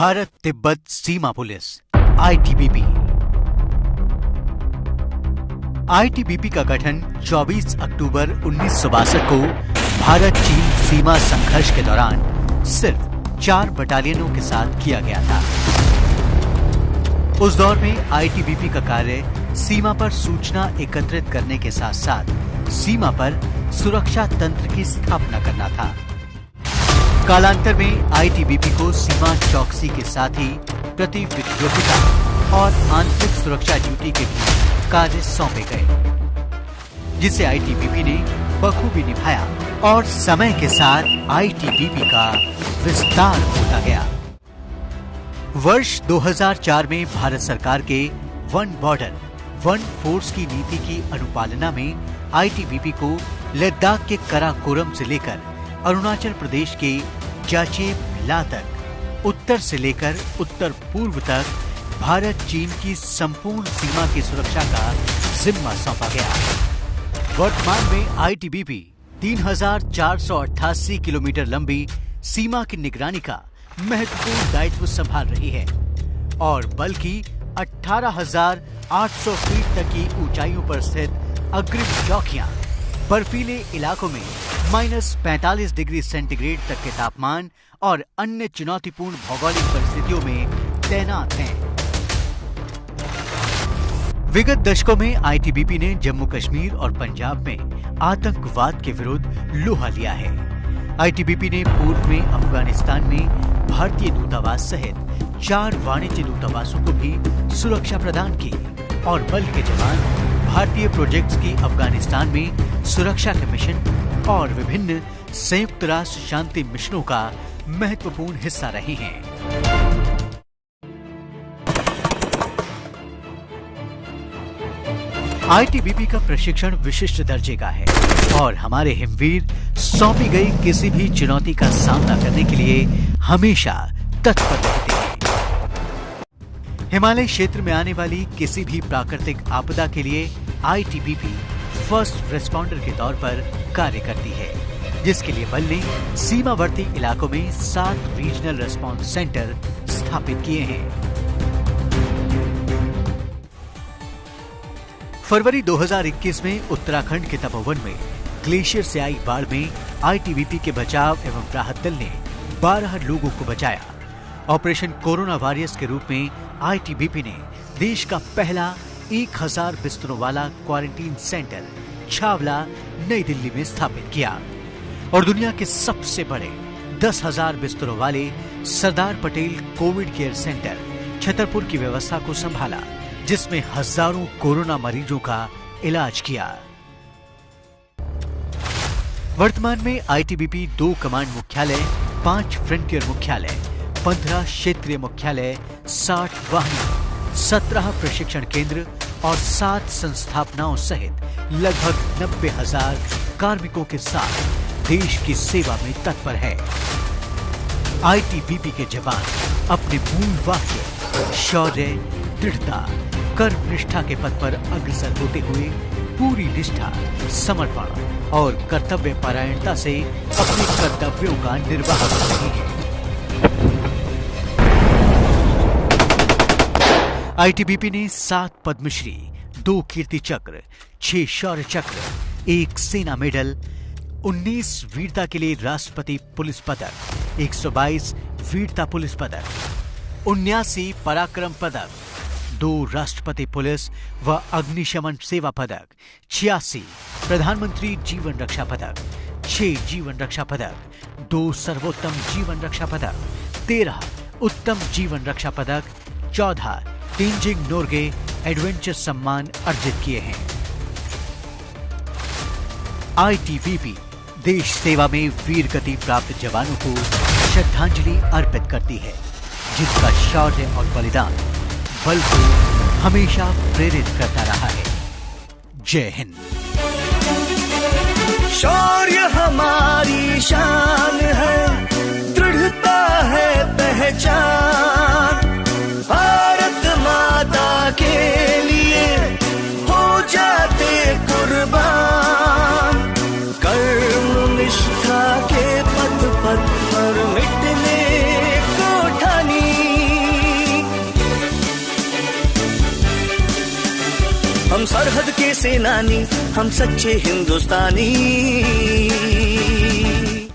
भारत तिब्बत सीमा police ITBP. ITBP का गठन 24 अक्टूबर 1962 को भारत चीन सीमा संघर्ष के दौरान सिर्फ 4 बटालियनों के साथ किया गया था। उस दौर में आईटीबीपी का कार्य सीमा पर सूचना एकत्रित करने के साथ साथ सीमा पर सुरक्षा तंत्र की स्थापना करना था। कालांतर में आईटीबीपी को सीमा चौकसी के साथ ही प्रति विद्रोहिता और आंतरिक सुरक्षा ड्यूटी के भी कार्य सौंपे गए, जिसे आईटीबीपी ने बखूबी निभाया और समय के साथ आईटीबीपी का विस्तार होता गया। वर्ष 2004 में भारत सरकार के वन बॉर्डर वन फोर्स की नीति की अनुपालना में आईटीबीपी को लद्दाख के कराकोरम से लेकर अरुणाचल प्रदेश के जाचेम-ला तक, उत्तर से लेकर उत्तर पूर्व तक भारत चीन की संपूर्ण सीमा की सुरक्षा का जिम्मा सौंपा गया। वर्तमान में आईटीबीपी 3488 किलोमीटर लंबी सीमा की निगरानी का महत्वपूर्ण दायित्व संभाल रही है और बल की 18,800 फीट तक की ऊंचाइयों पर स्थित अग्रिम चौकियां बर्फीले इलाकों में -45 डिग्री सेंटीग्रेड तक के तापमान और अन्य चुनौतीपूर्ण भौगोलिक परिस्थितियों में तैनात हैं। विगत दशकों में आईटीबीपी ने जम्मू कश्मीर और पंजाब में आतंकवाद के विरुद्ध लोहा लिया है। आईटीबीपी ने पूर्व में अफगानिस्तान में भारतीय दूतावास सहित 4 वाणिज्य दूतावासों को भी सुरक्षा प्रदान की और बल के जवान भारतीय प्रोजेक्ट्स की अफगानिस्तान में सुरक्षा के मिशन और विभिन्न संयुक्त राष्ट्र शांति मिशनों का महत्वपूर्ण हिस्सा रहे हैं। आईटीबीपी का प्रशिक्षण विशिष्ट दर्जे का है और हमारे हिमवीर सौंपी गई किसी भी चुनौती का सामना करने के लिए हमेशा तत्पर रहते हैं। हिमालय क्षेत्र में आने वाली किसी भी प्राकृतिक आपदा के लिए आईटीबीपी फर्स्ट रिस्पॉन्डर के तौर पर कार्य करती है, जिसके लिए बल ने सीमावर्ती इलाकों में 7 रीजनल रिस्पॉन्स सेंटर स्थापित किए हैं। फरवरी 2021 में उत्तराखंड के तपोवन में ग्लेशियर से आई बाढ़ में आईटीबीपी के बचाव एवं राहत दल ने 12 लोगों को बचाया। ऑपरेशन कोरोना वॉरियर्स के रूप में आईटीबीपी ने देश का पहला 1000 बिस्तरों वाला क्वारंटीन सेंटर छावला नई दिल्ली में स्थापित किया और दुनिया के सबसे बड़े 10,000 बिस्तरों वाले Sardar Patel covid care centre Chhatarpur की व्यवस्था को संभाला, जिसमें हजारों कोरोना मरीजों का इलाज किया। वर्तमान में आईटीबीपी 2 कमांड मुख्यालय, 5 फ्रंटियर मुख्यालय, 15 क्षेत्रीय मुख्यालय, 60 वाहिनी, 17 प्रशिक्षण केंद्र और 7 संस्थापनाओं सहित लगभग 90,000 कार्मिकों के साथ देश की सेवा में तत्पर है। आईटीबीपी के जवान अपने मूल वाक्य शौर्य, दृढ़ता, कर्मनिष्ठा के पथ पर अग्रसर होते हुए पूरी निष्ठा, समर्पण और कर्तव्य परायणता से अपने कर्तव्यों का निर्वाह कर रहे हैं। आईटीबीपी ने 7 पद्मश्री, 2 कीर्ति चक्र, 6 शौर्य चक्र, 1 सेना मेडल, 19 वीरता के लिए राष्ट्रपति पुलिस पदक, 122 वीरता पुलिस पदक, 79 पराक्रम पदक, 2 राष्ट्रपति पुलिस व अग्निशमन सेवा पदक, 86 प्रधानमंत्री जीवन रक्षा पदक, 6 जीवन रक्षा पदक, 2 सर्वोत्तम जीवन रक्षा पदक, 13 उत्तम जीवन रक्षा पदक, 14 तेंजिंग नोर्गे एडवेंचर सम्मान अर्जित किए हैं। आईटीबीपी देश सेवा में वीर गति प्राप्त जवानों को श्रद्धांजलि अर्पित करती है, जिनका शौर्य और बलिदान बल को हमेशा प्रेरित करता रहा है। जय हिंद। शौर्य हमारी शान है, दृढ़ता है पहचान, भारत माता के लिए हो जाते कुर्बान, कर्म निष्ठा के पथ पर मिटने को ठानी हम सरहद के सेनानी, हम सच्चे हिंदुस्तानी।